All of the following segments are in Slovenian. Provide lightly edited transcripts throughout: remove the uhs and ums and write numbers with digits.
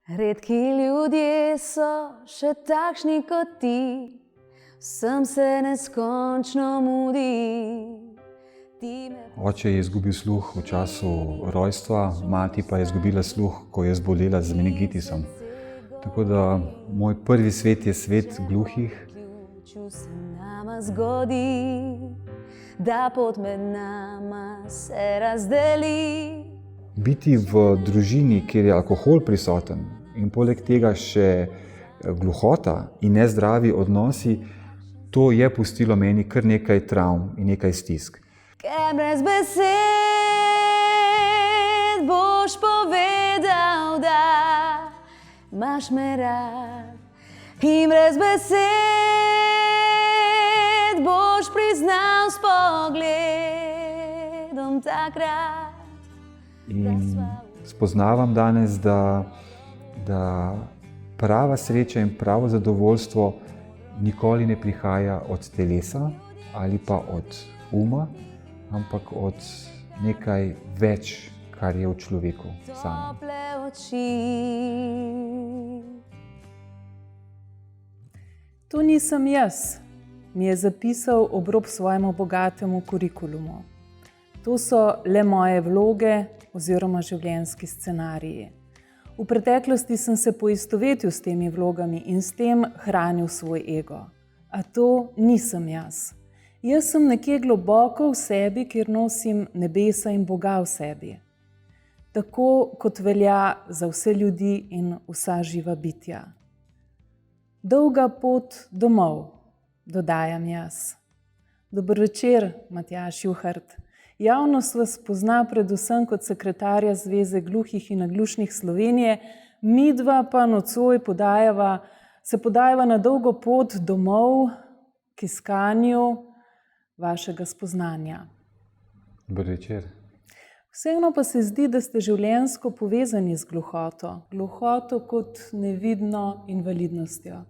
Redki ljudje so še takšni kot ti, vsem se neskončno mudi. Oče je izgubil sluh v času rojstva, mati pa je izgubila sluh, ko je zbolela z meningitisom. Tako da moj prvi svet je svet gluhih. Se nama zgodi, da pot med nama se razdeli. Biti v družini, kjer je alkohol prisoten in poleg tega še gluhota in nezdravi odnosi, to je pustilo meni kar nekaj travm in nekaj stisk. Ker brez besed boš povedal, da imaš me rad. In brez besed boš priznal s pogledom takrat. In spoznavam danes, da prava sreča in pravo zadovoljstvo nikoli ne prihaja od telesa ali pa od uma, ampak od nekaj več, kar je v človeku samem. To nisem jaz, mi je zapisal ob rob svojemu bogatemu kurikulumu. To so le moje vloge oziroma življenjski scenariji. V preteklosti sem se poistovetil s temi vlogami in s tem hranil svoj ego. A to nisem jaz. Jaz sem nekje globoko v sebi, kjer nosim nebesa in Boga v sebi. Tako kot velja za vse ljudi in vsa živa bitja. Dolga pot domov, dodajam jaz. Dober večer, Matjaž Juhart. Javnost vas pozna predvsem kot sekretarja Zveze gluhih in naglušnih Slovenije, midva pa nocoj se podajava na dolgo pot domov k iskanju vašega spoznanja. Dober večer. Vseeno pa se zdi, da ste življenjsko povezani z gluhoto kot nevidno invalidnostjo.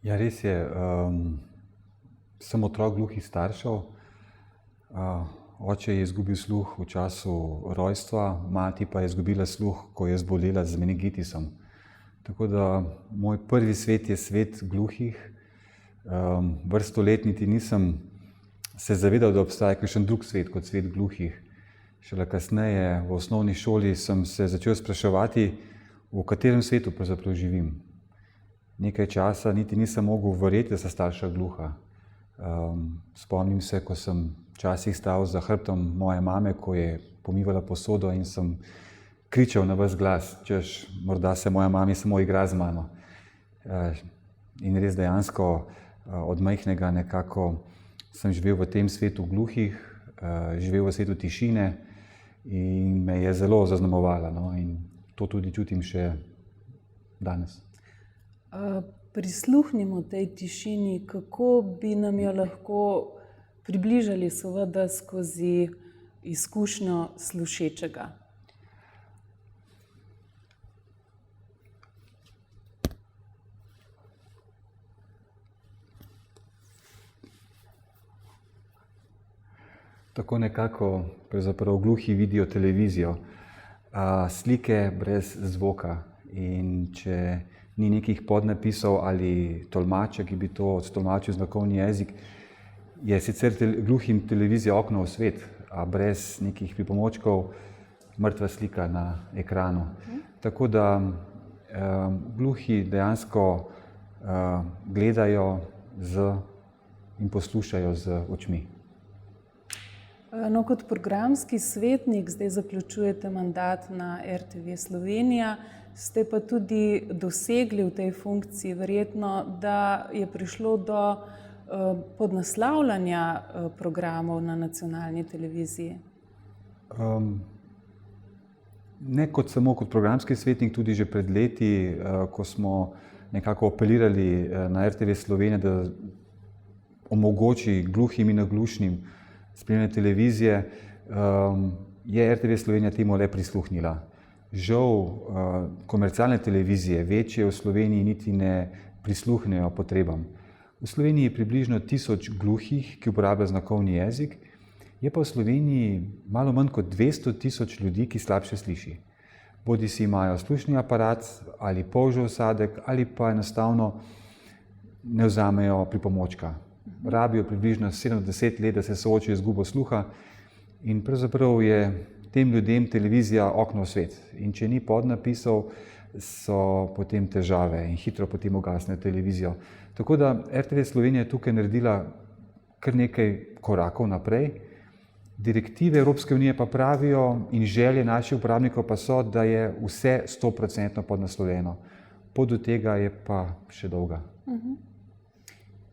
Ja, res je. Sem otrok gluhih staršev. Oče je izgubil sluh v času rojstva, mati pa je izgubila sluh, ko je zbolela z meningitisom. Tako da moj prvi svet je svet gluhih. Vrsto let niti nisem se zavedal, da obstaja kakšen drug svet kot svet gluhih. Šele kasneje v osnovni šoli sem se začel spraševati, v katerem svetu pravzaprav živim. Nekaj časa niti nisem mogel verjeti, da sta starša gluha. Spomnim se, ko sem včasih stal za hrbtom moje mame, ko je pomivala posodo in sem kričal na ves glas, češ, morda se moja mama samo igra z mano. In res dejansko od majhnega nekako sem živel v tem svetu gluhih, živel v svetu tišine in me je zelo zaznamovala, no, in to tudi čutim še danes. Prisluhnimo tej tišini, kako bi nam jo lahko približali seveda skozi izkušnjo slušečega. Tako nekako pravzaprav gluhi vidijo televizijo, slike brez zvoka, in če ni nekih podnapisov ali tolmača, ki bi to odtolmačil znakovni jezik, je sicer gluhim televizija okno v svet, a brez nekih pripomočkov mrtva slika na ekranu. Tako da gluhi dejansko gledajo in poslušajo z očmi. No, kot programski svetnik zdaj zaključujete mandat na RTV Slovenija, ste pa tudi dosegli v tej funkciji verjetno, da je prišlo do podnaslavljanja programov na nacionalni televiziji. Ne samo kot programski svetnik, tudi že pred leti, ko smo nekako apelirali na RTV Slovenija, da omogoči gluhim in naglušnim spremljanje televizije, je RTV Slovenija temu le prisluhnila. Žal, komercialne televizije, večje v Sloveniji, niti ne prisluhnejo potrebam. V Sloveniji je približno 1000 gluhih, ki uporabljajo znakovni jezik, je pa v Sloveniji malo manj kot 200 000 ljudi, ki slabše sliši. bodi si imajo slušni aparat ali polžji osadek ali pa enostavno ne vzamejo pripomočka. Rabijo približno 7-10 let, da se soočijo z izgubo sluha in pravzaprav je tem ljudem televizija okno v svet. In če ni podnapisov, so potem težave in hitro potem ugasne televizijo. Tako da RTV Slovenija je tukaj naredila kar nekaj korakov naprej. Direktive Evropske unije pa pravijo in želje naših uporabnikov pa so, da je vse 100% podnaslovljeno. Pot do tega je pa še dolga.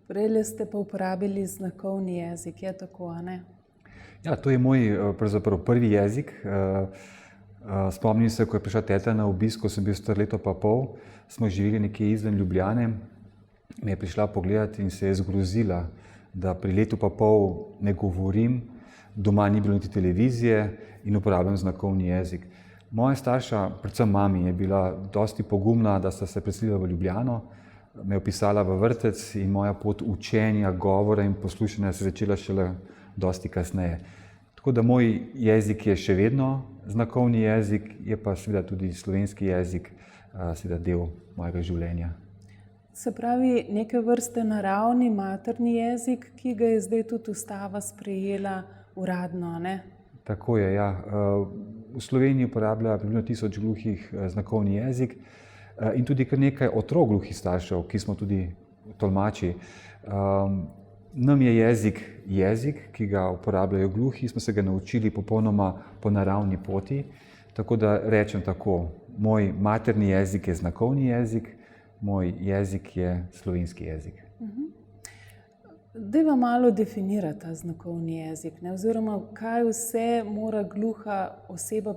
Prej ste pa uporabili znakovni jezik, je tako, a ne? Ja, to je moj pravzaprav prvi jezik. Spomnim se, ko je prišla teta na obisk, ko sem bil star leto pa pol, smo živeli nekje izven Ljubljane, me je prišla pogledati in se je zgrozila, da pri letu pa pol ne govorim, doma ni bilo niti televizije in uporabljam znakovni jezik. Moja starša, predvsem mami, je bila dosti pogumna, da sta se preselila v Ljubljano, me je vpisala v vrtec in moja pot učenja, govora in poslušanja se začela šele dosti kasneje. Tako da moj jezik je še vedno znakovni jezik, je pa seveda tudi slovenski jezik seveda del mojega življenja. Se pravi, neke vrste naravni materni jezik, ki ga je zdaj tudi ustava sprejela uradno, ne? Tako je, ja. V Sloveniji uporablja približno 1000 gluhih znakovni jezik in tudi kar nekaj otrok gluhih staršev, ki smo tudi tolmači. Nam je jezik, ki ga uporabljajo gluhi, smo se ga naučili popolnoma po naravni poti, tako da rečem tako, moj materni jezik je znakovni jezik, moj jezik je slovenski jezik. Dajva malo definirati ta znakovni jezik, ne? Oziroma, kaj vse mora gluha oseba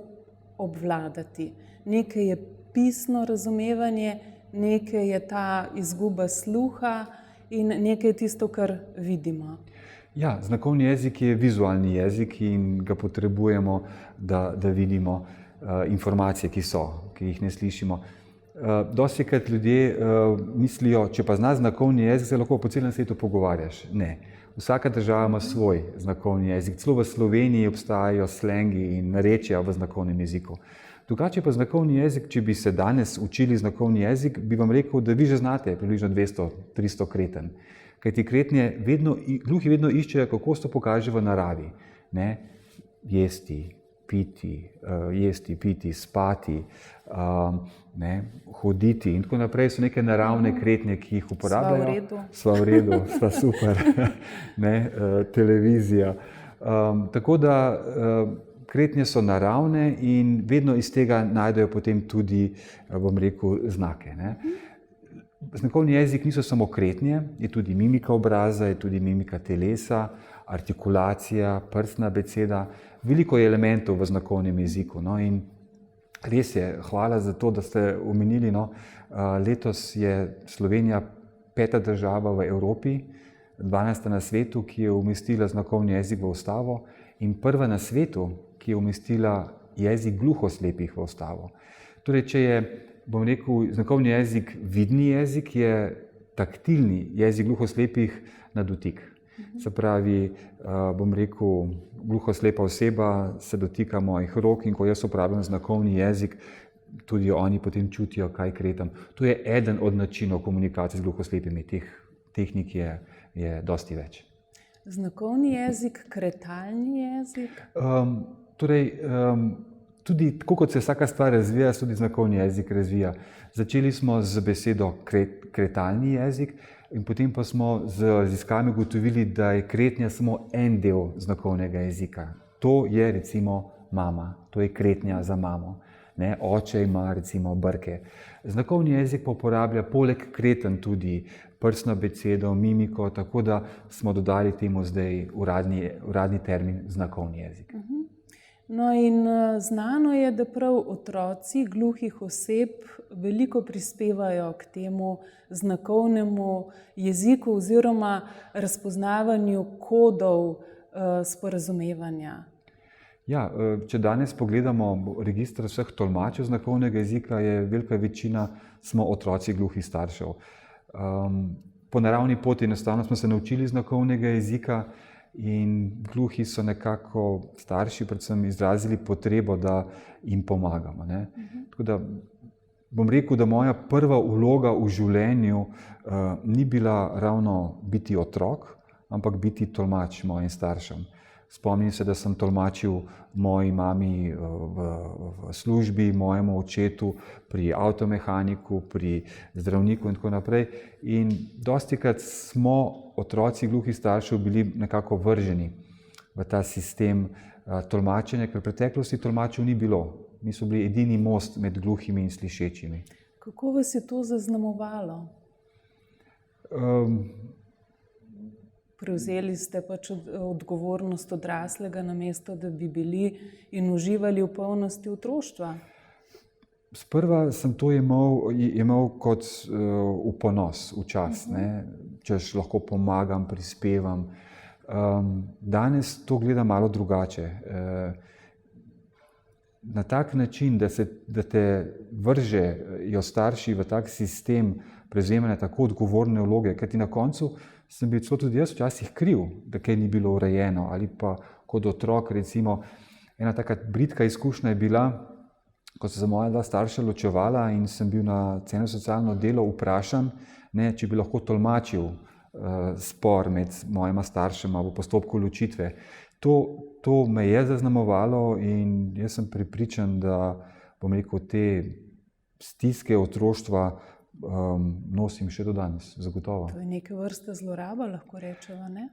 obvladati. Nekaj je pisno razumevanje, nekaj je ta izguba sluha in nekaj je tisto, kar vidimo. Ja, znakovni jezik je vizualni jezik in ga potrebujemo, da vidimo informacije, ki jih ne slišimo. Dostikrat ljudje mislijo, če pa zna znakovni jezik, se lahko po celem svetu pogovarjaš. Ne. Vsaka država ima svoj znakovni jezik. Celo v Sloveniji obstajajo slengi in narečja v znakovnem jeziku. Drugače pa znakovni jezik, če bi se danes učili znakovni jezik, bi vam rekel, da vi že znate približno 200-300 kreten. Kajti gluhi vedno iščejo, kako se to pokaže v naravi. Ne? Jesti, piti, spati, hoditi in tako naprej so neke naravne kretnje, ki jih uporabljajo. Sva v redu, sva super, televizija. Tako da kretnje so naravne in vedno iz tega najdejo potem tudi, bom rekel, znake. Ne? Znakovni jezik niso samo kretnje, je tudi mimika obraza, je tudi mimika telesa, artikulacija, prstna abeceda. Veliko je elementov v znakovnem jeziku. No, in res je, hvala za to, da ste omenili. No, letos je Slovenija 5. država v Evropi, 12. na svetu, ki je umestila znakovni jezik v ustavo in 1. na svetu, ki je umestila jezik gluhoslepih v ustavo. Torej, če je, bom rekel, znakovni jezik vidni jezik, je taktilni jezik gluhoslepih na dotik. Se pravi, bom rekel, gluhoslepa oseba se dotika mojih rok in ko jaz uporabljam znakovni jezik, tudi oni potem čutijo, kaj kretam. To je eden od načinov komunikacije z gluhoslepimi. Teh tehnik je dosti več. Znakovni jezik, kretalni jezik? Tudi tako kot se vsaka stvar razvija, se tudi znakovni jezik razvija. Začeli smo z besedo kretalni jezik in potem pa smo z raziskavami ugotovili, da je kretnja samo en del znakovnega jezika. To je recimo mama, to je kretnja za mamo. Ne? Oče ima recimo brke. Znakovni jezik pa uporablja poleg kreten tudi prstno abecedo, mimiko, tako da smo dodali temu zdaj uradni termin znakovni jezik. No in znano je, da prav otroci gluhih oseb veliko prispevajo k temu znakovnemu jeziku oziroma razpoznavanju kodov sporazumevanja. Ja, če danes pogledamo register vseh tolmačev znakovnega jezika, je velika večina smo otroci gluhih staršev. Po naravni poti enostavno smo se naučili znakovnega jezika in gluhi so nekako starši predvsem izrazili potrebo, da jim pomagamo, ne. Tako da bom rekel, da moja prva vloga v življenju ni bila ravno biti otrok, ampak biti tolmač mojim staršem. Spomnim se, da sem tolmačil moji mami v službi, mojemu očetu pri avtomehaniku, pri zdravniku in tako naprej. In dostikrat smo otroci gluhih staršev bili nekako vrženi v ta sistem tolmačenja, ker v preteklosti tolmačev ni bilo. Mi smo bili edini most med gluhimi in slišečimi. Kako vas je to zaznamovalo? Prevzeli ste pač odgovornost odraslega, namesto da bi bili in uživali v polnosti otroštva? Sprva sem to imel kot v ponos, v čast, češ lahko pomagam, prispevam. Danes to gledam malo drugače. Na tak način, da te vržejo starši v tak sistem prevzemanja tako odgovorne vloge, kajti na koncu sem bil celo tudi jaz včasih kriv, da kaj ni bilo urejeno, ali pa kot otrok, recimo, ena taka bridka izkušnja je bila, ko so se moja dva starša ločevala in sem bil na centru-socialno delo vprašan, če bi lahko tolmačil spor med mojima staršema v postopku ločitve. To me je zaznamovalo in jaz sem prepričan, da bom rekel, te stiske otroštva nosim še do danes, zagotovo. To je neke vrste zloraba, lahko rečeva, ne?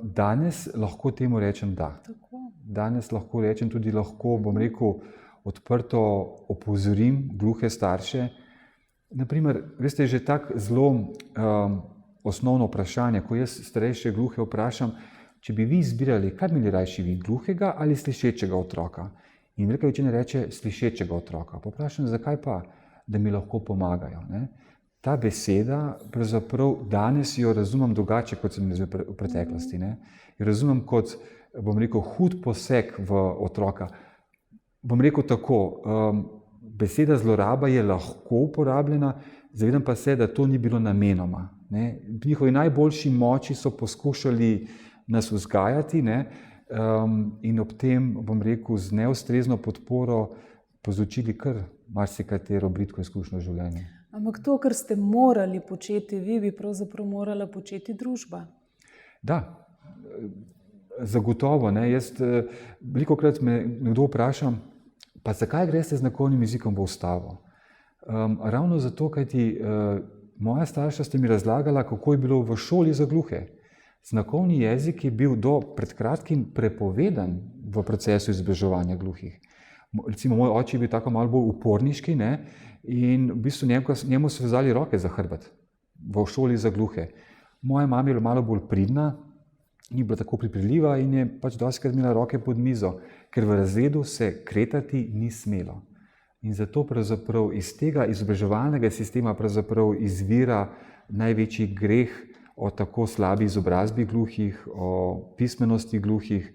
Danes lahko temu rečem da. Tako. Danes lahko rečem tudi bom rekel, odprto opozorim gluhe starše. Naprimer, veste, že tako zelo osnovno vprašanje, ko jaz starejše gluhe vprašam, če bi vi izbirali, kaj bi rajši vi, gluhega ali slišečega otroka? In velika večina reče slišečega otroka. Poprašam, zakaj pa? Da mi lahko pomagajo, ne? Ta beseda, pravzaprav danes jo razumem drugače, kot sem v preteklosti, ne? Jo razumem kot, bom rekel, hud poseg v otroka. Bom rekel tako, beseda zloraba je lahko uporabljena, zavedam pa se, da to ni bilo namenoma, ne? V njihovi najboljši moči so poskušali nas vzgajati, ne? In ob tem, bom rekel, z neustrezno podporo povzročili kar marsikatero bridko izkušnjo v življenju. Ampak to, kar ste morali početi vi, bi pravzaprav morala početi družba. Da, zagotovo, ne. Jaz velikokrat me nekdo vpraša, pa zakaj greste z znakovnim jezikom v ustavo? Ravno zato, kajti moja starša sta mi razlagala, kako je bilo v šoli za gluhe. Znakovni jezik je bil do pred kratkim prepovedan v procesu izobraževanja gluhih. Recimo, moj oče je bil tako malo bolj uporniški, ne, in v bistvu njemu so vezali roke za hrbet v šoli za gluhe. Moja mama je bila malo bolj pridna, ni bila tako pripredljiva in je pač dostikrat imela roke pod mizo, ker v razredu se kretati ni smelo. In zato pravzaprav iz tega izobraževalnega sistema pravzaprav izvira največji greh o tako slabi izobrazbi gluhih, o pismenosti gluhih,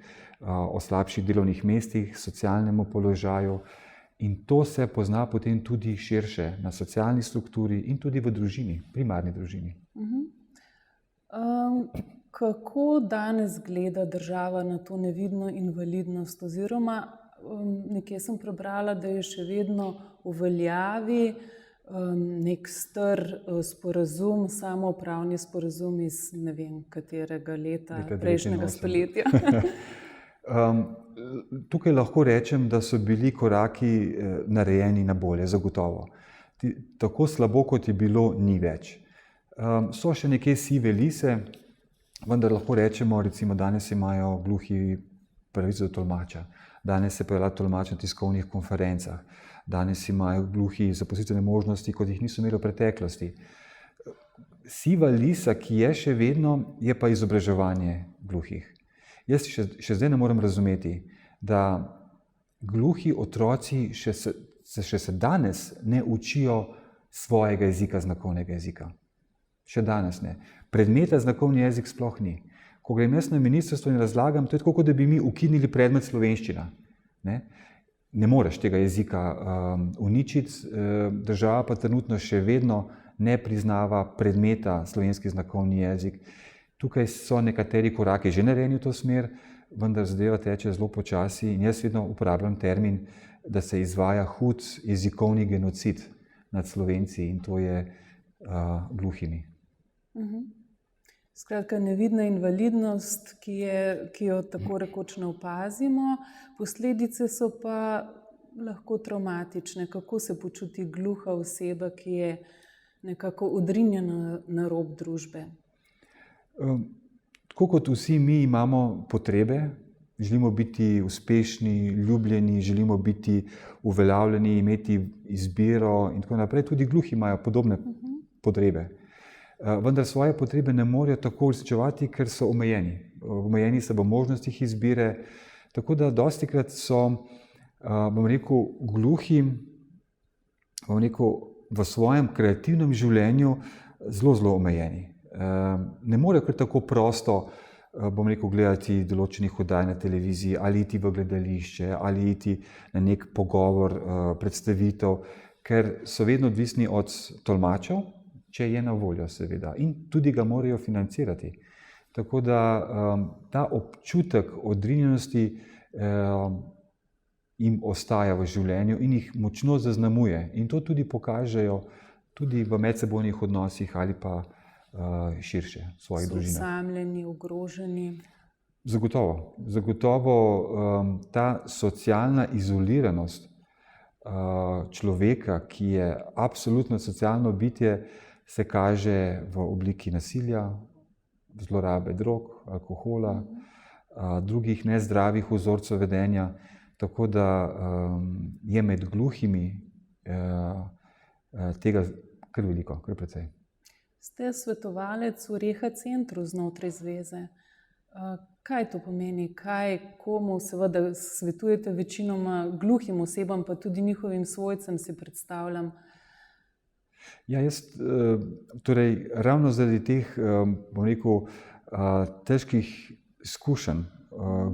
o slabših delovnih mestih, socialnemu položaju. In to se pozna potem tudi širše na socialni strukturi in tudi v družini, primarni družini. Kako danes gleda država na to nevidno invalidnost? Oziroma, nekje sem prebrala, da je še vedno v veljavi nek star sporazum, samoupravni sporazum iz ne vem katerega leta prejšnjega stoletja. Tukaj lahko rečem, da so bili koraki narejeni na bolje, zagotovo. Tako slabo, kot je bilo, ni več. So še nekje sive lise, vendar lahko rečemo, recimo danes imajo gluhi pravico do tolmača, danes se pojavlja tolmač na tiskovnih konferencah, danes imajo gluhi zaposlitvene možnosti, kot jih niso imeli v preteklosti. Siva lisa, ki je še vedno, je pa izobraževanje gluhih. Jaz še zdaj ne morem razumeti, da gluhi otroci še danes ne učijo svojega jezika, znakovnega jezika. Še danes ne. Predmeta znakovni jezik sploh ni. Ko grem jaz na ministrstvo in razlagam, to je tako, kot da bi mi ukinili predmet slovenščina. Ne moreš tega jezika uničiti, država pa trenutno še vedno ne priznava predmeta slovenski znakovni jezik. Tukaj so nekateri koraki že narejeni v to smer, vendar zadeva teče zelo počasi in jaz vedno uporabljam termin, da se izvaja hud jezikovni genocid nad Slovenci in to je gluhimi. Skratka, nevidna invalidnost, ki jo tako rekoč ne opazimo, posledice so pa lahko travmatične. Kako se počuti gluha oseba, ki je nekako odrinjena na rob družbe? Tako kot vsi mi imamo potrebe, želimo biti uspešni, ljubljeni, želimo biti uveljavljeni, imeti izbiro in tako naprej, tudi gluhi imajo podobne potrebe. Vendar svoje potrebe ne morejo tako uresničevati, ker so omejeni. Omejeni so v možnostih izbire, tako da dostikrat so, bom rekel, gluhi, v svojem kreativnem življenju zelo omejeni. Ne morejo kar tako prosto, bom rekel, gledati določenih oddaj na televiziji ali iti v gledališče ali iti na nek pogovor, predstavitev, ker so vedno odvisni od tolmačev, če je na voljo seveda, in tudi ga morajo financirati. Tako da ta občutek odrinjenosti jim ostaja v življenju in jih močno zaznamuje. In to tudi pokažejo tudi v medsebojnih odnosih ali pa širše v svojih družinah. So osamljeni, ogroženi. Zagotovo ta socialna izoliranost človeka, ki je absolutno socialno bitje, se kaže v obliki nasilja, zlorabe drog, alkohola, drugih nezdravih vzorcev vedenja, tako da je med gluhimi tega kar veliko, kar precej. Ste svetovalec v Reha centru znotraj zveze. Kaj to pomeni? Komu seveda svetujete večinoma gluhim osebam, pa tudi njihovim svojcem, si predstavljam? Ja, jaz torej ravno zaradi teh, bom rekel, težkih izkušenj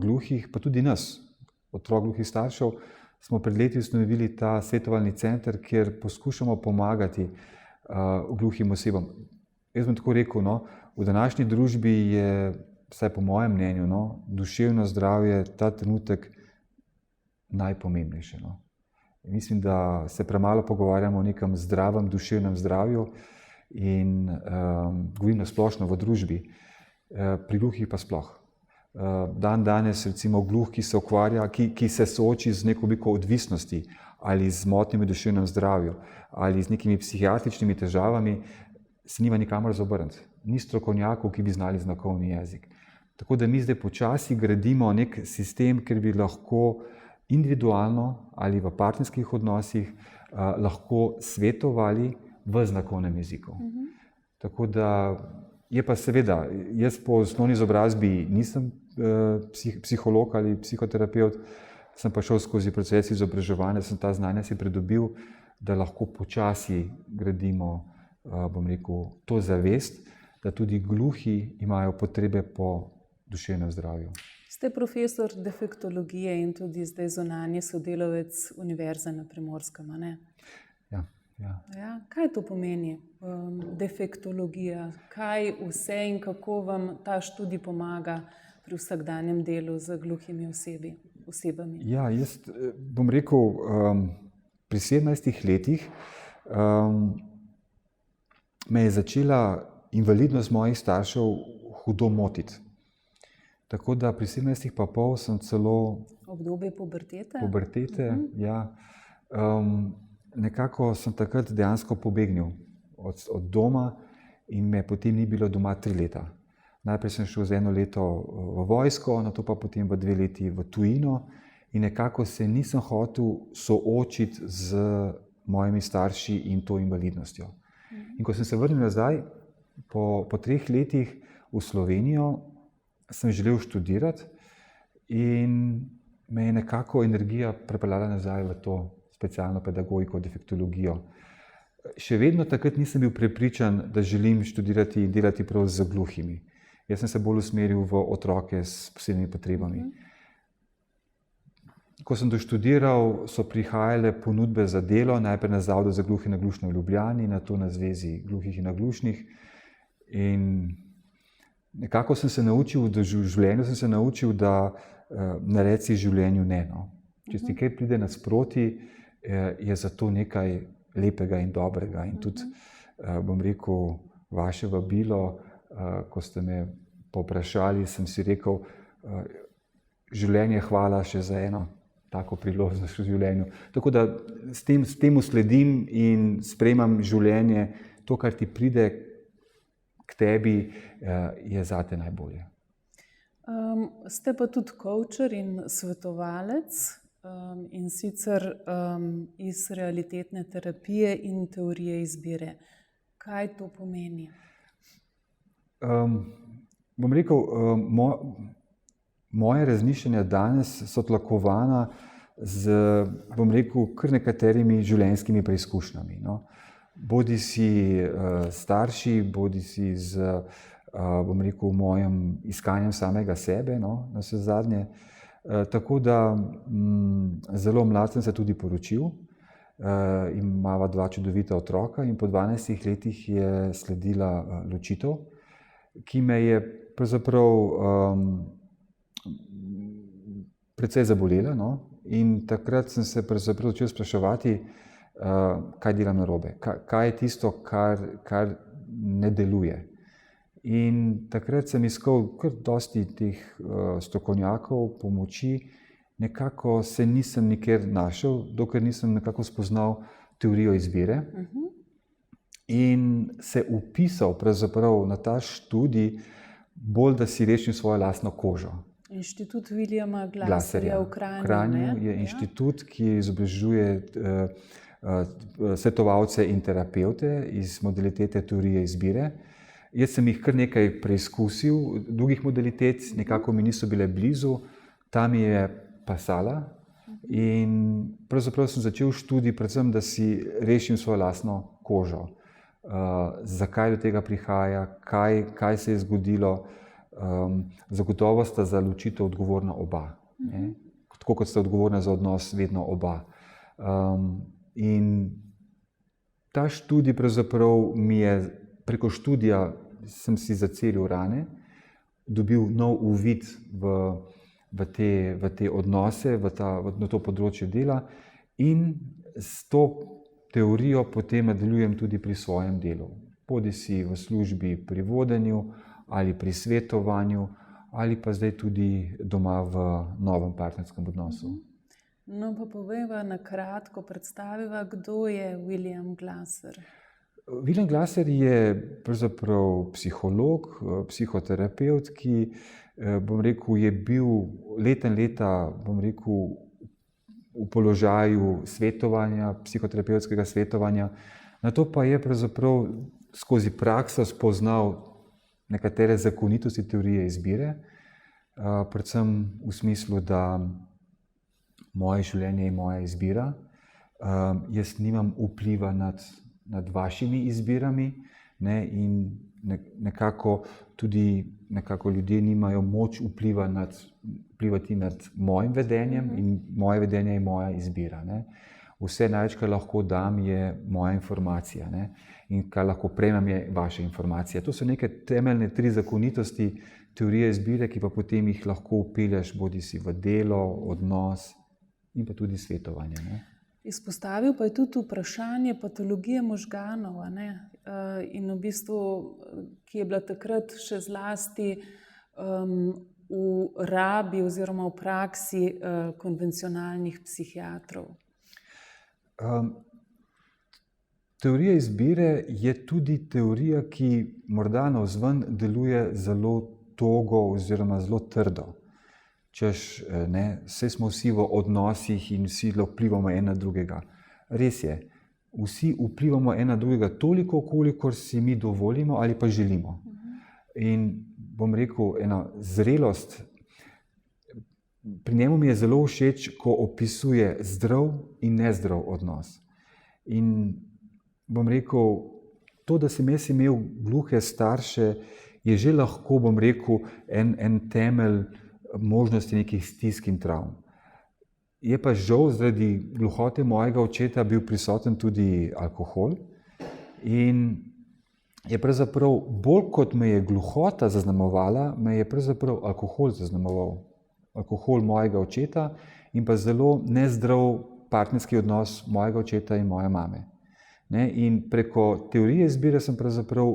gluhih, pa tudi nas, otrok gluhih staršev, smo pred leti ustanovili ta svetovalni center, kjer poskušamo pomagati gluhim osebam. Jaz bom tako rekel, v današnji družbi je, vsaj po mojem mnenju, duševno zdravje ta trenutek najpomembnejše. Mislim, da se premalo pogovarjamo o nekem zdravem duševnem zdravju in govorim nasplošno v družbi, pri gluhih pa sploh. Danes recimo gluh, ki se ukvarja, ki se sooči z neko obliko odvisnosti ali z motnjami v duševnem zdravju ali z nekimi psihiatričnimi težavami, se nima nikamor za obrniti. Ni strokovnjakov, ki bi znali znakovni jezik. Tako da mi zdaj počasi gradimo nek sistem, kjer bi lahko individualno ali v partnerskih odnosih lahko svetovali v znakovnem jeziku. Tako da je pa seveda, jaz po osnovni izobrazbi nisem psiholog ali psihoterapevt, sem pa šel skozi proces izobraževanja, sem ta znanja si pridobil, da lahko počasi gradimo, bom rekel, to zavest, da tudi gluhi imajo potrebe po duševnem zdravju. Ste profesor defektologije in tudi zdaj zunanji sodelavec Univerze na Primorskem, a ne? Ja. Ja, kaj to pomeni, defektologija? Kaj vse in kako vam ta študij pomaga pri vsakdanjem delu z gluhimi osebami? Ja, jaz bom rekel, pri 17 letih me je začela invalidnost mojih staršev hudo motiti. Tako da pri 17 pa pol sem celo... Obdobje pubertete? Pubertete, ja. Nekako sem takrat dejansko pobegnil od doma in me potem ni bilo doma 3 leta. Najprej sem šel za 1 leto v vojsko, nato pa potem v 2 leti v tujino in nekako se nisem hotel soočiti z mojimi starši in to invalidnostjo. In ko sem se vrnil nazaj, po 3 letih v Slovenijo, sem želel študirati in me je nekako energija prepeljala nazaj v to specialno pedagogiko, defektologijo. Še vedno takrat nisem bil prepričan, da želim študirati in delati prav z gluhimi. Jaz sem se bolj usmeril v otroke s posebnimi potrebami. Ko sem doštudiral, so prihajale ponudbe za delo, najprej na Zavodu za gluhe in naglušne v Ljubljani, nato na Zvezi gluhih in naglušnih. In nekako sem se naučil, da v življenju sem se naučil, da naredi življenju ne. No. Če ti kaj pride nasproti, je za to nekaj lepega in dobrega. In tudi, bom rekel, vaše vabilo, ko ste me povprašali, sem si rekel, življenje hvala še za eno tako priložnost v življenju. Tako da s tem sledim in sprejemam življenje, to, kar ti pride k tebi, je zate najbolje. Ste pa tudi coacher in svetovalec, in sicer iz realitetne terapije in teorije izbire. Kaj to pomeni? Bom rekel, moje razmišljanja danes so tlakovana z, bom rekel, kar nekaterimi življenjskimi preizkušnjami. No. Bodi si starši, bodi si z, bom rekel, mojim iskanjem samega sebe, no, navsezadnje. Tako da zelo mlad sem se tudi poročil, imava 2 čudovita otroka in po 12 letih je sledila ločitev, ki me je pravzaprav precej zabolela, no? In takrat sem se pravzaprav začel spraševati, kaj delam narobe, kaj je tisto, kar ne deluje. In takrat sem iskal kar dosti teh strokovnjakov, pomoči, nekako se nisem nikjer našel, dokler nisem nekako spoznal teorijo izbire in se vpisal pravzaprav na ta študij, bolj da si rešim svojo lastno kožo. Inštitut Williama Glasserja v Kranju. V Kranju je inštitut, ki izobražuje svetovalce in terapevte iz modalitete teorije izbire. Jaz sem jih kar nekaj preizkusil, drugih modalitet, nekako mi niso bile blizu, tam je pasala in pravzaprav sem začel študij predvsem, da si rešim svojo lastno kožo. Zakaj do tega prihaja, kaj se je zgodilo, zagotovo sta za ločitev odgovorna oba. Ne? Tako kot sta odgovorna za odnos vedno oba. In ta študij pravzaprav mi je preko študija sem si zacelil rane, dobil nov uvid v te odnose, na to področje dela in s to teorijo potem nadaljujem tudi pri svojem delu. Bodisi v službi pri vodenju ali pri svetovanju ali pa zdaj tudi doma v novem partnerskem odnosu. No pa povejva na kratko, predstaviva, kdo je William Glasser. William Glasser je pravzaprav psiholog, psihoterapevt, ki, bom rekel, je bil leta in leta, bom rekel, v položaju svetovanja, psihoterapevtskega svetovanja. Nato pa je pravzaprav skozi prakso spoznal nekatere zakonitosti teorije izbire, predvsem v smislu, da moje življenje je moja izbira. Jaz nimam vpliva nad vašimi izbirami, ne, in nekako tudi ljudje nimajo moč vplivati nad mojim vedenjem in moje vedenje je moja izbira. Ne. Vse največ, kar lahko dam, je moja informacija, ne, in kar lahko prejmem, je vaša informacija. To so neke temeljne 3 zakonitosti teorije izbire, ki pa potem jih lahko vpelješ bodisi v delo, odnos in pa tudi svetovanje. Ne. Izpostavil pa je tudi vprašanje patologije možganov, ne? In v bistvu, ki je bila takrat še zlasti v rabi oziroma v praksi konvencionalnih psihiatrov. Teorija izbire je tudi teorija, ki morda navzven deluje zelo togo oziroma zelo trdo. Češ, ne, saj smo vsi v odnosih in vsi vplivamo en na drugega. Res je, vsi vplivamo en na drugega toliko, kolikor si mi dovolimo ali pa želimo. In bom rekel, ena zrelost, pri njemu mi je zelo všeč, ko opisuje zdrav in nezdrav odnos. In bom rekel, to, da sem jaz imel gluhe starše, je že lahko, bom rekel, en temelj možnosti nekih stisk in travm. Je pa žal zaradi gluhote mojega očeta bil prisoten tudi alkohol in je pravzaprav bolj kot me je gluhota zaznamovala, me je pravzaprav alkohol zaznamoval. Alkohol mojega očeta in pa zelo nezdrav partnerski odnos mojega očeta in moje mame. Ne? In preko teorije izbire sem pravzaprav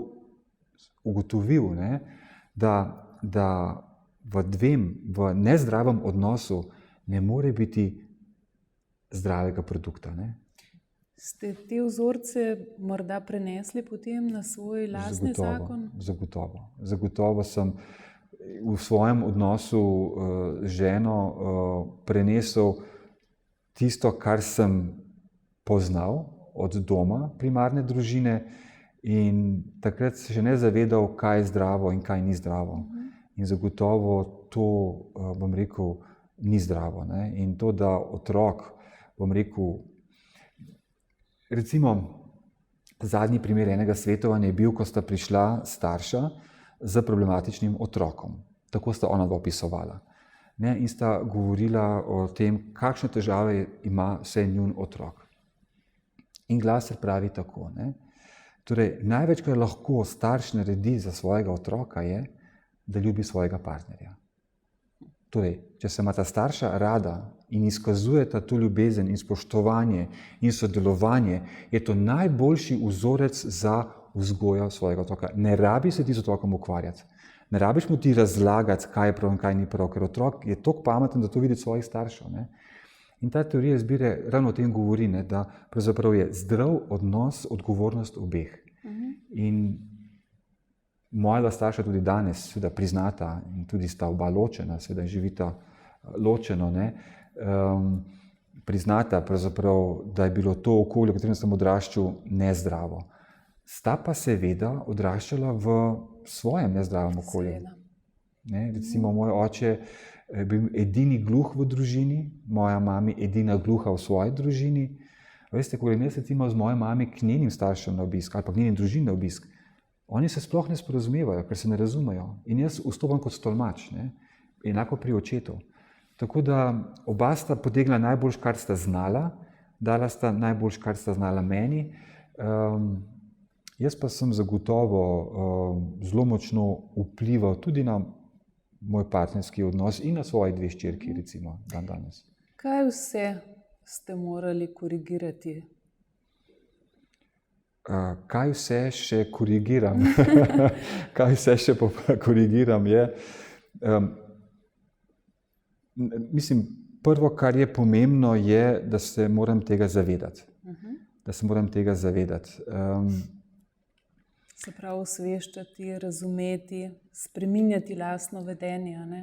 ugotovil, ne, da v nezdravem odnosu ne more biti zdravega produkta. Ne? Ste te vzorce morda prenesli potem na svoj lastni zakon? Zagotovo sem v svojem odnosu z ženo prenesel tisto, kar sem poznal od doma, primarne družine, in takrat se še ne zavedal, kaj je zdravo in kaj ni zdravo. In zagotovo to, bom rekel, ni zdravo. Ne? In to, da otrok, bom rekel, recimo, zadnji primer enega svetovanja je bil, ko sta prišla starša z problematičnim otrokom. Tako sta ona opisovala. Ne? In sta govorila o tem, kakšne težave ima vse njun otrok. In glas se pravi tako. Ne? Torej, največ, kar lahko starš naredi za svojega otroka, je, da ljubi svojega partnerja. Torej, če se imata starša rada in izkazujeta to ljubezen in spoštovanje in sodelovanje, je to najboljši vzorec za vzgojo svojega otroka. Ne rabi se ti z otrokom ukvarjati. Ne rabiš mu ti razlagati, kaj je prav in kaj ni prav, ker otrok je toliko pameten, da to vidi svojih staršev. Ne? In ta teorija izbire ravno o tem govori, ne, da pravzaprav je zdrav odnos, odgovornost obeh. In moja dva starša tudi danes seveda priznata in tudi sta oba ločena, seveda živita ločeno, ne, priznata pravzaprav, da je bilo to okolje, v katerem sem odraščal, nezdravo. Sta pa seveda odraščala v svojem nezdravem okolju. Ne, recimo, moj oče je bil edini gluh v družini, moja mami edina gluha v svoji družini. Veste, ko grem jaz recimo z mojo mami k njenim staršem na obisk ali pa k njenim družini na obisk, oni se sploh ne sporazumevajo, ker se ne razumejo. In jaz vstopam kot tolmač, ne? Enako pri očetu. Tako da oba sta potegla najboljš, kar sta znala, dala sta najboljš, kar sta znala meni. Jaz pa sem zagotovo zelo močno vplival tudi na moj partnerski odnos in na svoji dve hčerki, recimo, danes. Kaj vse ste morali korigirati? Kaj vse še korigiram? Kaj vse še korigiram je? Mislim, prvo, kar je pomembno, je, da se moram tega zavedati. Da se moram tega zavedati. Se pravi, osveščati, razumeti, spreminjati lastno vedenje, ne?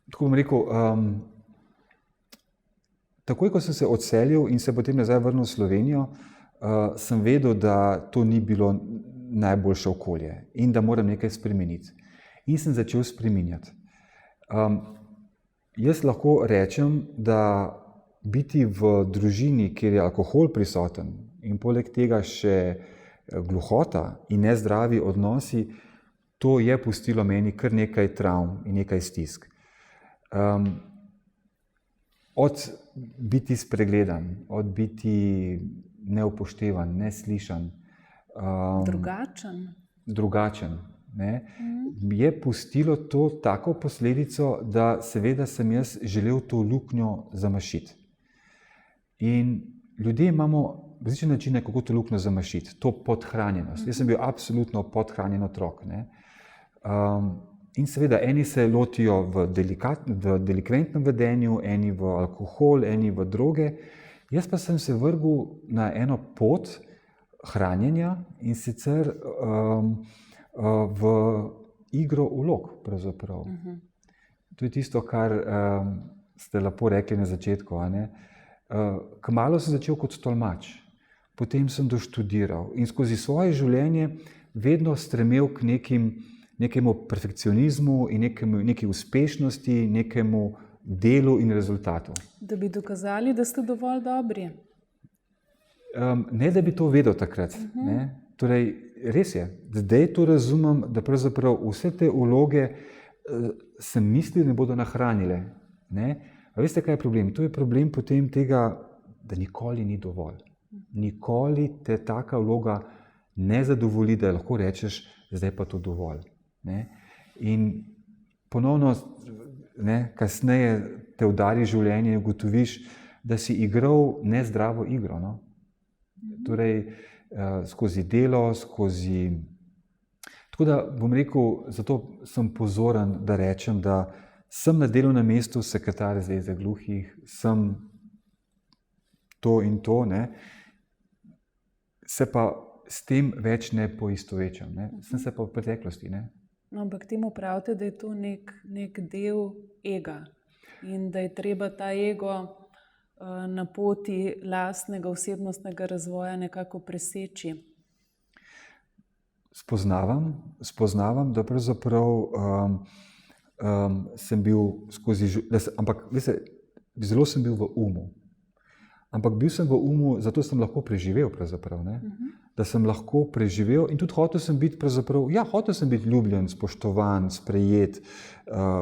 Tako bom rekel, takoj, ko sem se odselil in se potem nazaj vrnil v Slovenijo, sem vedel, da to ni bilo najboljše okolje in da moram nekaj spremeniti. In sem začel spreminjati. Jaz lahko rečem, da biti v družini, kjer je alkohol prisoten in poleg tega še gluhota in nezdravi odnosi, to je pustilo meni kar nekaj travm in nekaj stisk. Od biti spregledan, od biti neupoštevan, neslišan, drugačen, ne, je pustilo to tako posledico, da seveda sem jaz želel to luknjo zamašiti. In ljudje imamo različne načine, kako to luknjo zamašiti, to podhranjenost. Jaz sem bil absolutno podhranjen otrok. Ne? In seveda, eni se lotijo v delikventnem vedenju, eni v alkohol, eni v droge. Jaz pa sem se vrgel na eno pot hranjenja in sicer v igro vlog, pravzaprav. To je tisto, kar ste lepo rekli na začetku. Kmalu sem začel kot tolmač, potem sem doštudiral in skozi svoje življenje vedno stremel k nekemu perfekcionizmu in neki uspešnosti, nekemu delu in rezultatu. Da bi dokazali, da ste dovolj dobri. Ne, da bi to vedel takrat. Ne? Torej, res je, zdaj to razumem, da pravzaprav vse te vloge sem mislil, ne bodo nahranile. Ne? A veste, kaj je problem? To je problem potem tega, da nikoli ni dovolj. Nikoli te taka vloga ne zadovolji, da lahko rečeš, zdaj pa to dovolj. Ne? In ponovno, ne, kasneje te udari življenje in ugotoviš, da si igral nezdravo igro. No? Torej, skozi delo, skozi... Tako da bom rekel, zato sem pozoren, da rečem, da sem na delovnem mestu sekretar Zveze gluhih, sem to in to, ne? Se pa s tem več ne poistovečam. Ne? Sem se pa v preteklosti. Ne? No, ampak temu pravite, da je to nek del ega in da je treba ta ego na poti lastnega osebnostnega razvoja nekako preseči. Spoznavam, da pravzaprav sem bil ampak veste, zelo sem bil v umu. Ampak bil sem v umu, zato sem lahko preživel pravzaprav, ne? Da sem lahko preživel in tudi hotel sem biti pravzaprav, hotel sem biti ljubljen, spoštovan, sprejet,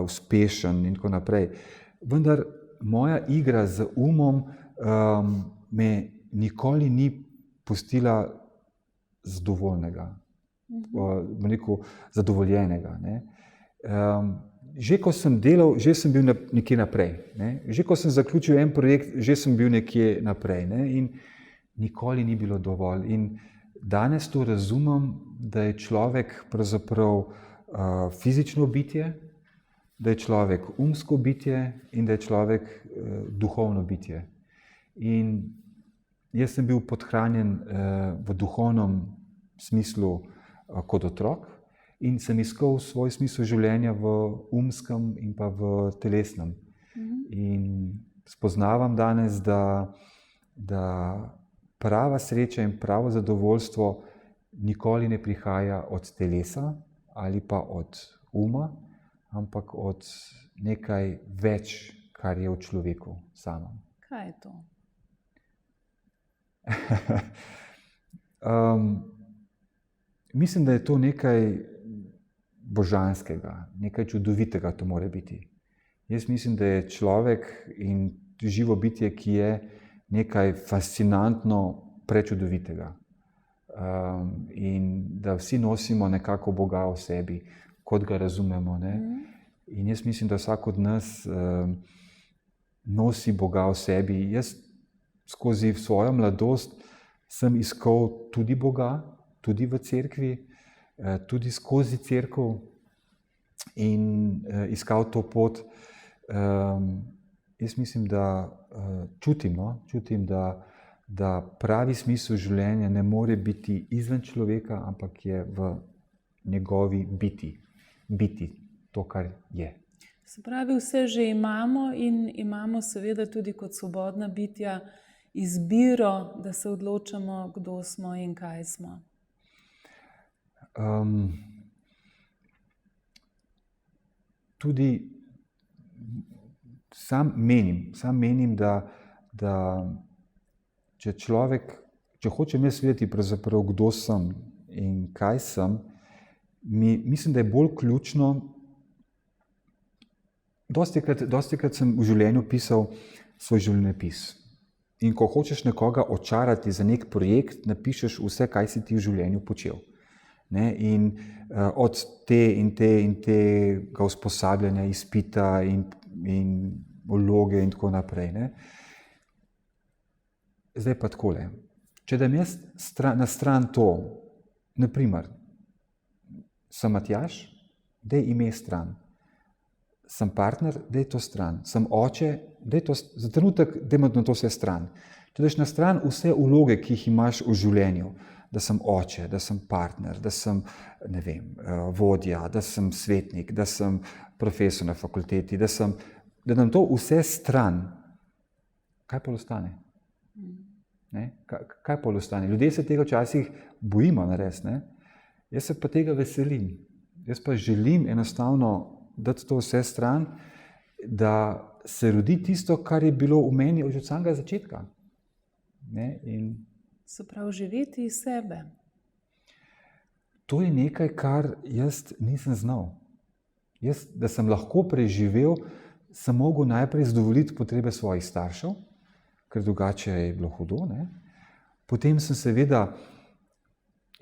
uspešen in tako naprej. Vendar moja igra z umom me nikoli ni pustila zadovoljnega, bom rekel, zadovoljenega. Ne? Že ko sem delal, že sem bil nekje naprej. Ne? Že ko sem zaključil en projekt, že sem bil nekje naprej. Ne? In nikoli ni bilo dovolj. In danes to razumem, da je človek pravzaprav fizično bitje, da je človek umsko bitje in da je človek duhovno bitje. In jaz sem bil podhranjen v duhovnem smislu kot otrok in sem iskal svoj smisel življenja v umskem in pa v telesnem. In spoznavam danes, da prava sreča in pravo zadovoljstvo nikoli ne prihaja od telesa ali pa od uma, ampak od nekaj več, kar je v človeku samem. Kaj je to? Mislim, da je to nekaj božanskega, nekaj čudovitega to mora biti. Jaz mislim, da je človek in živo bitje, ki je nekaj fascinantno prečudovitega. In da vsi nosimo nekako Boga v sebi, kot ga razumemo. Ne? In jaz mislim, da vsak od nas nosi Boga v sebi. Jaz skozi svojo mladost sem iskal tudi Boga, tudi v cerkvi, tudi skozi cerkev in iskal to pot. Jaz mislim, da čutim, da pravi smisel življenja ne more biti izven človeka, ampak je v njegovi biti to, kar je. Se pravi, vse že imamo in imamo seveda tudi kot svobodna bitja izbiro, da se odločamo, kdo smo in kaj smo. Tudi sam menim, da če človek, če hočem jaz vedeti pravzaprav, kdo sem in kaj sem, mislim, da je bolj ključno. Dostikrat sem v življenju pisal svoj življenjepis. In ko hočeš nekoga očarati za nek projekt, napišeš vse, kaj si ti v življenju počel. Ne? In od tega usposabljanja, izpita in vloge in tako naprej. Ne? Zdaj pa takole. Če dam jaz na stran to, naprimer, sem Matjaž, daj ime stran. Sem partner, daj to stran. Sem oče, daj to za trenutek, dajmo na to vse stran. Če daš na stran vse vloge, ki jih imaš v življenju, da sem oče, da sem partner, da sem, ne vem, vodja, da sem svetnik, da sem profesor na fakulteti, da nam to vse stran, kaj pa ostane? Ne? Kaj pa ostane? Ljudje se tega včasih bojimo narediti, ne? Jaz se pa tega veselim. Jaz pa želim enostavno dati to vse stran, da se rodi tisto, kar je bilo v meni od samega začetka. Ne? In se pravi, živeti iz sebe. To je nekaj, kar jaz nisem znal. Jaz, da sem lahko preživel, sem mogel najprej zadovoljiti potrebe svojih staršev, ker drugače je bilo hudo. Ne? Potem sem seveda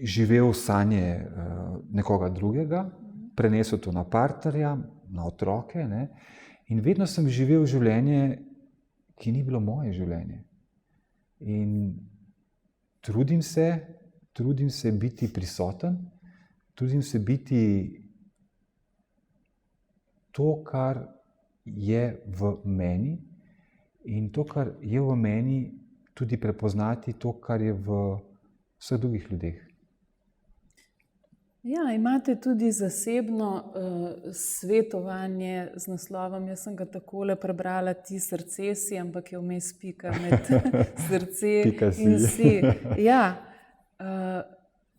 živel sanje nekoga drugega, prenesel to na partnerja, na otroke, ne? In vedno sem živel življenje, ki ni bilo moje življenje. In trudim se biti prisoten, trudim se biti to, kar je v meni, in to, kar je v meni, tudi prepoznati to, kar je v vseh drugih ljudeh. Ja, imate tudi zasebno svetovanje z naslovom, jaz sem ga takole prebrala, Ti srce si, ampak je vmes pika med srce in si. Ja,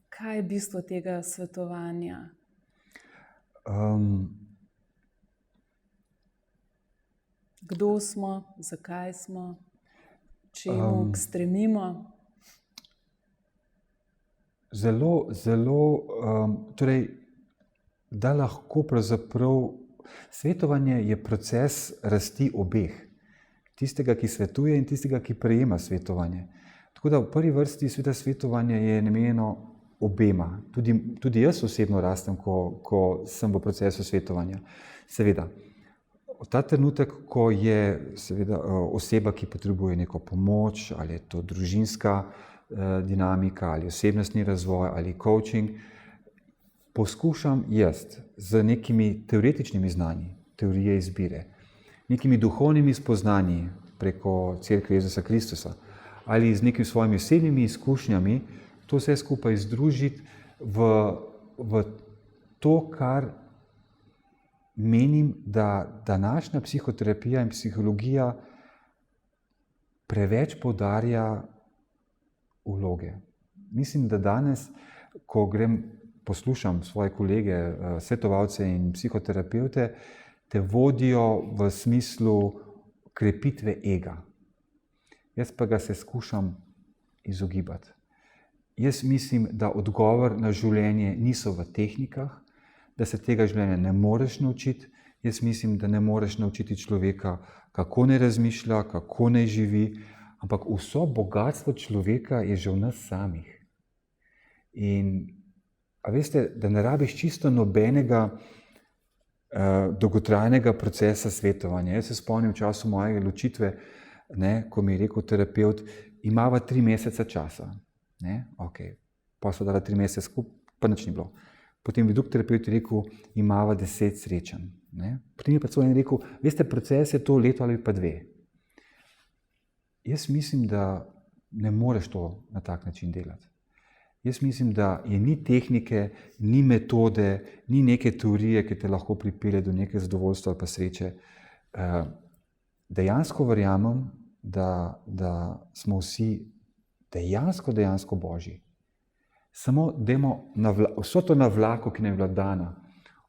kaj je bistvo tega svetovanja? Kdo smo, zakaj smo, čemu stremimo? Zelo, torej, da lahko pravzaprav svetovanje je proces rasti obeh. Tistega, ki svetuje, in tistega, ki prejema svetovanje. Tako da v prvi vrsti svetovanje je namenjeno obema. Tudi jaz osebno rastem, ko sem v procesu svetovanja. Seveda, ta trenutek, ko je seveda oseba, ki potrebuje neko pomoč, ali je to družinska dinamika, ali osebnostni razvoj, ali coaching, poskušam jaz z nekimi teoretičnimi znanji, teorije izbire, nekimi duhovnimi spoznanji preko Cerkve Jezusa Kristusa, ali z nekimi svojimi osebnimi izkušnjami, to vse skupaj združiti v to, kar menim, da današnja psihoterapija in psihologija preveč poudarja vloge. Mislim, da danes, ko poslušam svoje kolege, svetovalce in psihoterapevte, te vodijo v smislu krepitve ega. Jaz pa ga se skušam izogibati. Jaz mislim, da odgovor na življenje niso v tehnikah, da se tega življenja ne moreš naučiti. Jaz mislim, da ne moreš naučiti človeka, kako ne razmišlja, kako ne živi, ampak vso bogatstvo človeka je že v nas samih. In a veste, da ne rabiš čisto nobenega dolgotrajnega procesa svetovanja. Jaz se spomnim v času moje ločitve, ko mi je rekel terapevt, imava 3 mesece časa. Okay. Pa so dala 3 mesece skupaj, pa nič ni bilo. Potem bi drug terapevt rekel, imava 10 srečanj. Potem je pa celo en rekel, veste, proces je to leto ali pa 2. Jaz mislim, da ne moreš to na tak način delati. Jaz mislim, da je ni tehnike, ni metode, ni neke teorije, ki te lahko pripelje do neke zadovoljstva ali pa sreče. Dejansko verjamem, da smo vsi dejansko Božji. Samo dajmo vso to navlako, ki nam je bila dana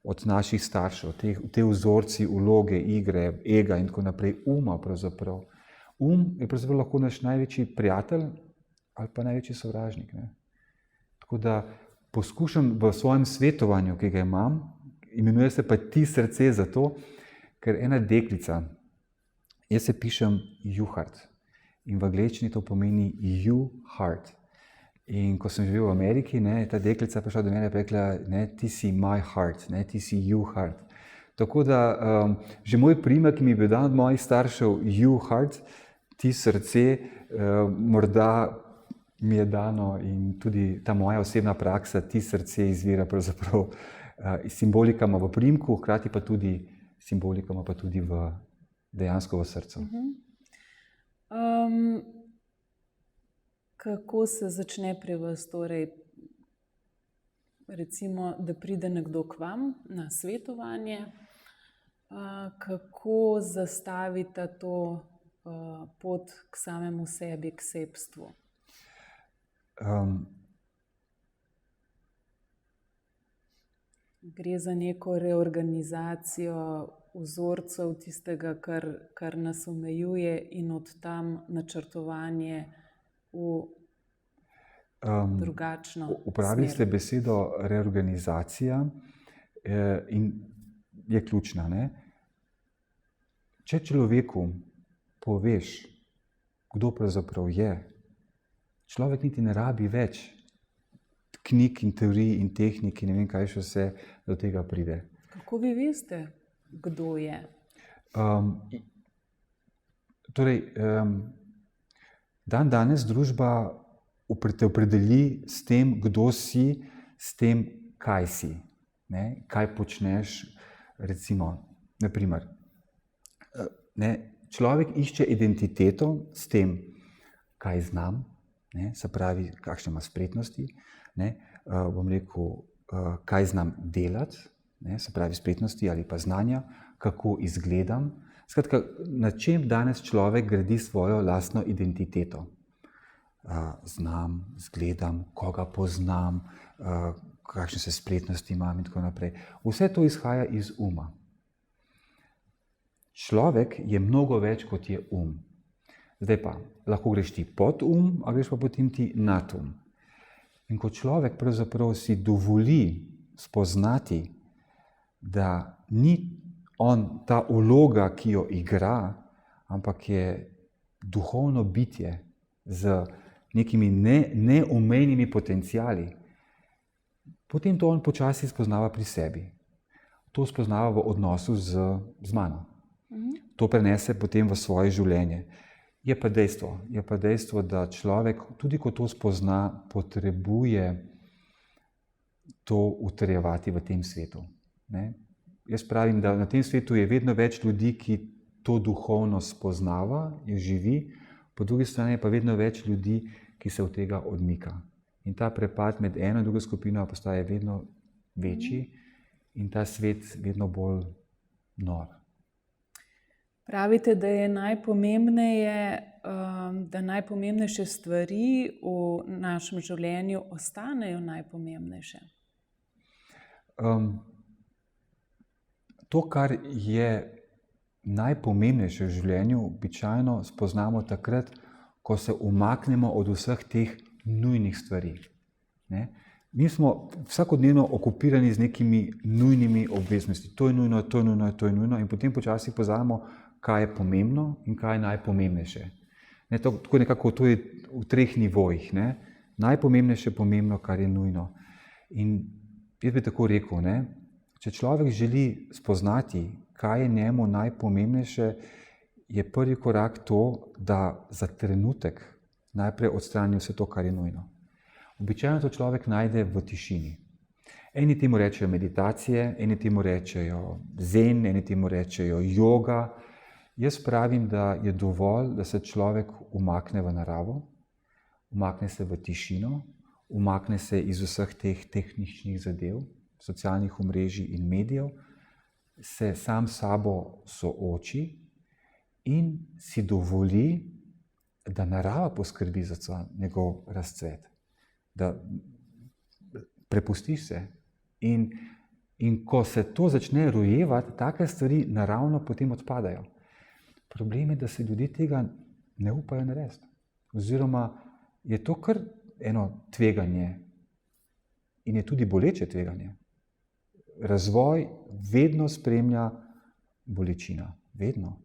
od naših staršev, te vzorci, vloge, igre, ega in tako naprej, uma pravzaprav. Je pravzaprav lahko naš največji prijatelj ali pa največji sovražnik. Tako da poskušam v svojem svetovanju, ki ga imam, imenuje se pa Ti srce zato, ker ena deklica, jaz se pišem Juhart in v angleščini to pomeni you heart. In ko sem živel v Ameriki, je ta deklica prišla do mene in rekla, ti si my heart, ti si you heart. Tako da že moj priimek, ki mi je bil dan od mojih staršev, you heart, Ti srce, morda mi je dano, in tudi ta moja osebna praksa, Ti srce, izvira pravzaprav simbolikama v priimku, hkrati pa tudi simbolikama pa tudi dejansko v srcu. Kako se začne pri vas, torej, recimo, da pride nekdo k vam na svetovanje, kako zastavite to pot k samemu sebi, k sebstvu? Gre za neko reorganizacijo vzorcev tistega, kar nas omejuje, in od tam načrtovanje v drugačno smer. Uporabili ste besedo reorganizacija in je ključna. Če človeku poveš, kdo pravzaprav je, človek niti ne rabi več knjig in teorij in tehnik in ne vem kaj še vse do tega pride. Kako vi veste, kdo je? Dan danes družba te opredeli s tem, kdo si, s tem, kaj si, ne? Kaj počneš, recimo, naprimer. Človek išče identiteto s tem, kaj znam, ne? Se pravi, kakšne ima spretnosti, ne? Bom rekel, kaj znam delati, ne? Se pravi spretnosti ali pa znanja, kako izgledam. Skratka, na čem danes človek gradi svojo lastno identiteto. Znam, izgledam, koga poznam, kakšne se spretnosti imam in tako naprej. Vse to izhaja iz uma. Človek je mnogo več, kot je Zdaj pa, lahko greš ti pod a greš pa potem ti nad In ko človek pravzaprav si dovoli spoznati, da ni on ta vloga, ki jo igra, ampak je duhovno bitje z nekimi neomejnimi potenciali, potem to on počasi spoznava pri sebi. To spoznava v odnosu z mano. To prenese potem v svoje življenje. Je pa dejstvo, da človek, tudi ko to spozna, potrebuje to utrjevati v tem svetu. Ne? Jaz pravim, da na tem svetu je vedno več ljudi, ki to duhovno spoznava, jo živi, po drugi strani pa vedno več ljudi, ki se od tega odmika. In ta prepad med eno in drugo skupino postaje vedno večji in ta svet vedno bolj nor. Pravite, da je da najpomembnejše stvari v našem življenju ostanejo najpomembnejše. To, kar je najpomembnejše v življenju, običajno spoznamo takrat, ko se umaknemo od vseh teh nujnih stvari. Ne? Mi smo vsakodnevno okupirani z nekimi nujnimi obveznostmi. To je nujno, to je nujno, to je nujno in potem počasi pozabimo, kaj je pomembno in kaj je najpomembnejše. Ne, tako nekako to je v 3 nivojih. Ne? Najpomembnejše je pomembno, kar je nujno. In jaz bi tako rekel, ne? Če človek želi spoznati, kaj je njemu najpomembnejše, je prvi korak to, da za trenutek najprej odstrani vse to, kar je nujno. Običajno to človek najde v tišini. Eni temu rečejo meditacije, eni temu rečejo zen, eni temu rečejo joga. Jaz pravim, da je dovolj, da se človek umakne v naravo, umakne se v tišino, umakne se iz vseh teh tehničnih zadev, socialnih omrežij in medijev, se sam s sabo sooči in si dovoli, da narava poskrbi za njegov razcvet. Da prepustiš se. In ko se to začne rojevati, take stvari naravno potem odpadajo. Problem je, da se ljudje tega ne upajo narediti. Oziroma je to kar eno tveganje in je tudi boleče tveganje. Razvoj vedno spremlja bolečina. Vedno.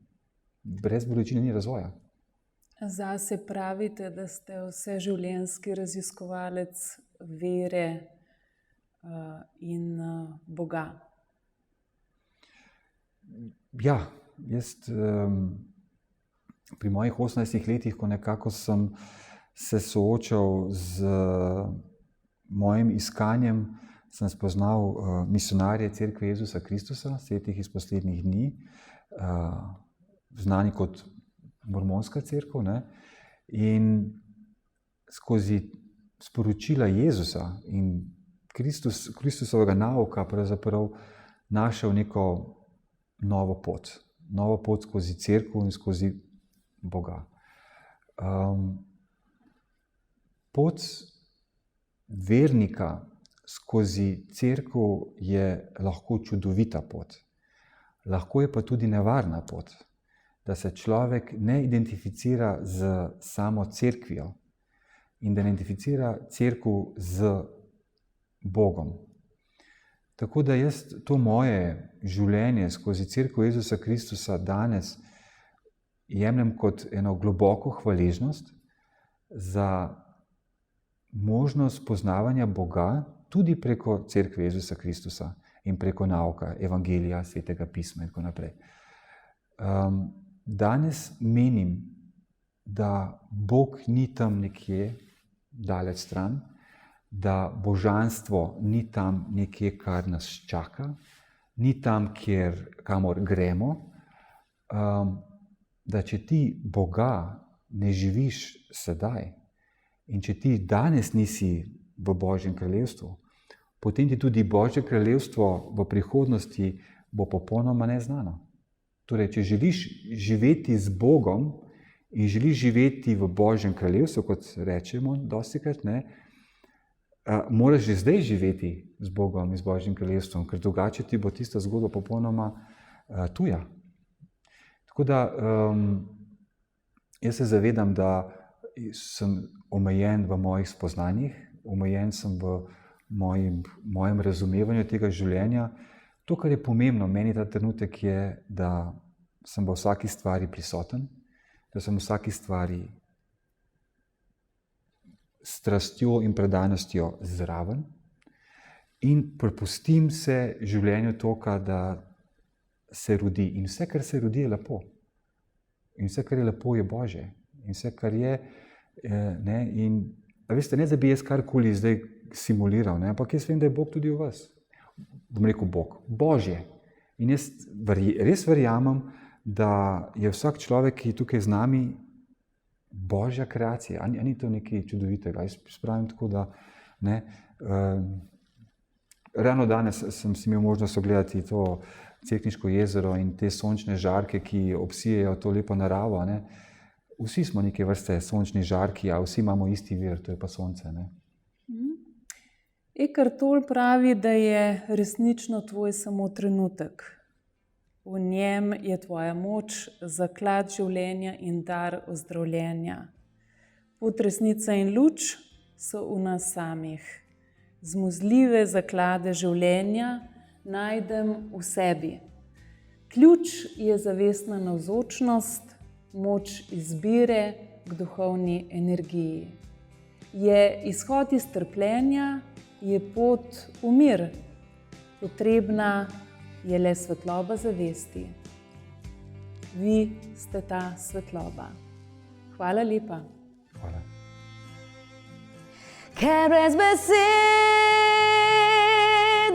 Brez bolečine ni razvoja. Zase pravite, da ste vseživljenjski raziskovalec vere in Boga. Ja, jaz pri mojih 18 letih, ko nekako sem se soočal z mojim iskanjem, sem spoznal misionarje Cerkve Jezusa Kristusa, svetih iz poslednjih dni, znani kot mormonska cerkev, ne? In skozi sporočila Jezusa in Kristusovega nauka pravzaprav našel neko novo pot skozi cerkev in skozi Boga. Pot vernika skozi cerkev je lahko čudovita pot. Lahko je pa tudi nevarna pot, da se človek ne identificira z samo cerkvijo in da ne identificira cerkev z Bogom. Tako da jaz to moje življenje skozi Cerkev Jezusa Kristusa danes jemljem kot eno globoko hvaležnost za možnost poznavanja Boga tudi preko Cerkve Jezusa Kristusa in preko nauka, Evangelija, Svetega pisma in tako naprej. Danes menim, da Bog ni tam nekje daleč stran, da božanstvo ni tam nekje, kar nas čaka, ni tam, kamor gremo, da če ti Boga ne živiš sedaj in če ti danes nisi v Božjem kraljestvu, potem ti tudi Božje kraljevstvo v prihodnosti bo popolnoma neznano. Torej, če želiš živeti z Bogom in želiš živeti v Božjem kraljevstvu, kot rečemo dostikrat, moraš že zdaj živeti z Bogom in z Božjim kraljestvom, ker drugače ti bo tista zgodba popolnoma tuja. Tako da jaz se zavedam, da sem omejen v mojih spoznanjih, omejen sem v mojem razumevanju tega življenja. To, kar je pomembno meni ta trenutek, je, da sem v vsaki stvari prisoten, da sem v vsaki stvari s strastjo in predanostjo zraven in prepustim se življenju toka, da se rodi. In vse, kar se rodi, je lepo. In vse, kar je lepo, je Božje. In vse, kar je, in veste, ne da bi jaz karkoli zdaj simuliral, ampak jaz vem, da je Bog tudi v vas. Bom rekel Bog, Božje. In jaz res verjamem, da je vsak človek, ki je tukaj z nami, Božja kreacija. A ni to nekaj čudovitega? Jaz pravim tako, da ravno danes sem si imel možnost ogledati to Cerkniško jezero in te sončne žarke, ki obsijajo to lepo naravo. Vsi smo neke vrste sončni žarki, a vsi imamo isti vir, to je pa sonce. Eckhart Tolle pravi, da je resnično tvoj samo trenutek. V njem je tvoja moč, zaklad življenja in dar ozdravljenja. Pot, resnica in luč so v nas samih. Zmuzljive zaklade življenja najdem v sebi. Ključ je zavestna navzočnost, moč izbire k duhovni energiji. Je izhod iz trpljenja, je pot v mir. Potrebna je le svetloba zavesti. Vi ste ta svetloba. Hvala lepa. Hvala. Ker brez besed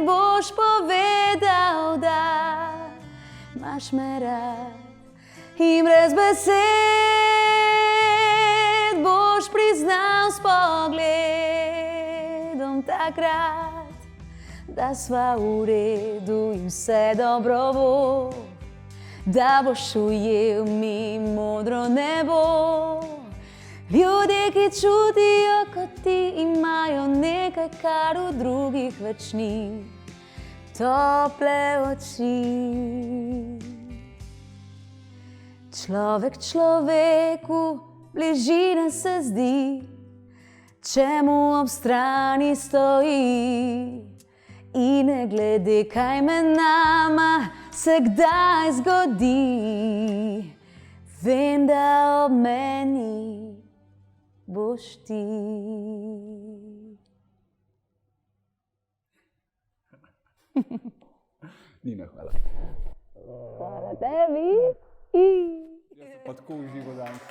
boš povedal, da imaš me rad. In brez besed boš priznal s pogledom takrat, da sva v redu in vse dobro bo, da boš ujel mi modro nebo. Ljudje, ki čutijo kot ti, imajo nekaj, kar v drugih več ni, tople oči. Človek človeku bližina se zdi, če mu ob strani stoji. In ne glede, kaj med nama se kdaj zgodi, vem, da ob meni boš ti. Nina, hvala. Hvala tebi. Jaz sem pa tako užival danes.